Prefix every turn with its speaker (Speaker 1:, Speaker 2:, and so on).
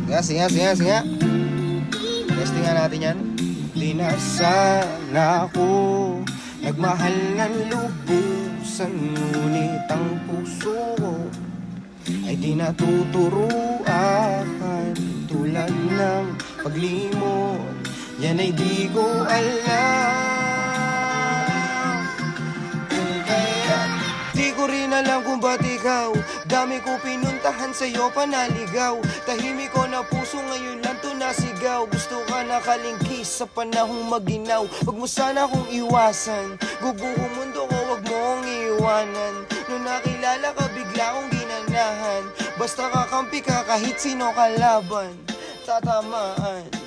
Speaker 1: Sige nga. Testing nga natin yan. Di na sana ako nagmahal ng lubusan, ngunit ang puso ko ay di natuturuan. Tulad ng paglimot, yan ay di ko alam. Kaya di ko rin alam kung ba't ikaw, dami ko pinuntahan sa'yo panaligaw. Tahimik ko na puso ngayon lang to nasigaw. Gusto ka nakalingkis sa panahong maginaw. Wag mo sana akong iwasan, gubuhong mundo ko wag mo akong iwanan. Nung nakilala ka bigla kong ginanahan, basta kakampi ka kahit sino kalaban, tatamaan.